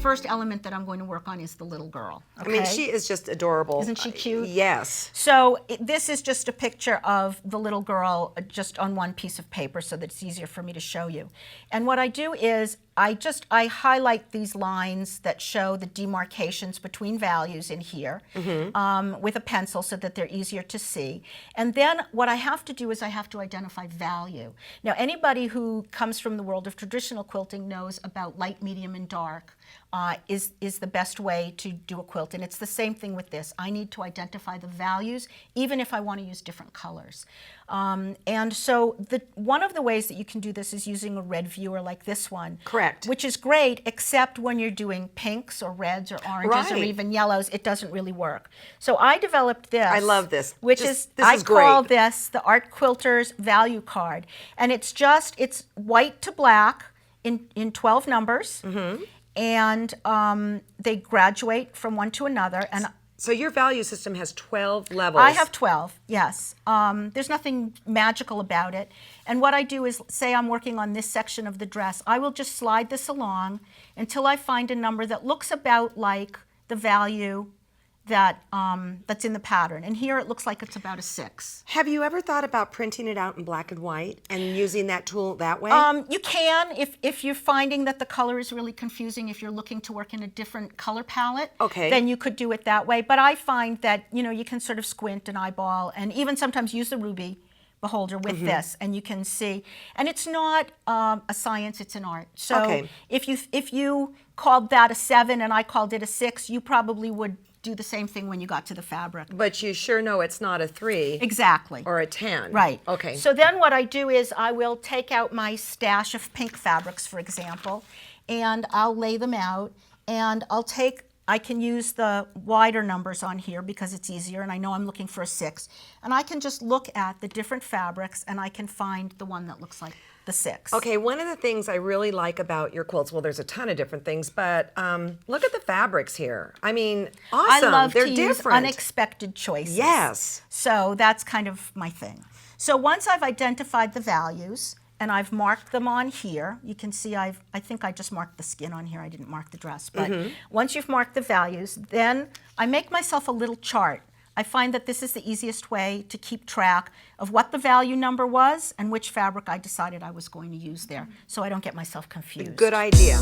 first element that I'm going to work on is the little girl. Okay? I mean, she is just adorable. Isn't she cute? Yes. So this is just a picture of the little girl just on one piece of paper so that it's easier for me to show you. And what I do is I highlight these lines that show the demarcations between values in here with a pencil so that they're easier to see. And then what I have to do is I have to identify value. Now, anybody who comes from the world of traditional quilting knows about light, medium, and dark is the best way to do a quilt. And it's the same thing with this. I need to identify the values, even if I want to use different colors. And so one of the ways that you can do this is using a red viewer like this one. Correct. Which is great, except when you're doing pinks or reds or oranges or even yellows, it doesn't really work. So I developed this. I love this. Which I call this the Art Quilter's value card. And it's white to black in 12 numbers. And they graduate from one to another. And so your value system has 12 levels. I have 12, yes. There's nothing magical about it. And what I do is, say I'm working on this section of the dress, I will just slide this along until I find a number that looks about like the value that's in the pattern. And here it looks like it's about a 6. Have you ever thought about printing it out in black and white and using that tool that way? You can, if you're finding that the color is really confusing, if you're looking to work in a different color palette, then you could do it that way. But I find that, you can sort of squint and eyeball and even sometimes use the ruby beholder with this, and you can see. And it's not a science, it's an art. So if you called that a 7 and I called it a 6, you probably would do the same thing when you got to the fabric. But you sure know it's not a 3. Exactly. Or a 10. Right. Okay. So then what I do is I will take out my stash of pink fabrics, for example, and I'll lay them out, and I can use the wider numbers on here because it's easier, and I know I'm looking for a 6. And I can just look at the different fabrics, and I can find the one that looks like the 6. Okay, one of the things I really like about your quilts, well, there's a ton of different things, but look at the fabrics here. I mean, awesome. I love They're to different. use unexpected choices. Yes. So that's kind of my thing. So once I've identified the values, and I've marked them on here. You can see I think I just marked the skin on here. I didn't mark the dress. But once you've marked the values, then I make myself a little chart. I find that this is the easiest way to keep track of what the value number was and which fabric I decided I was going to use there, so I don't get myself confused. Good idea.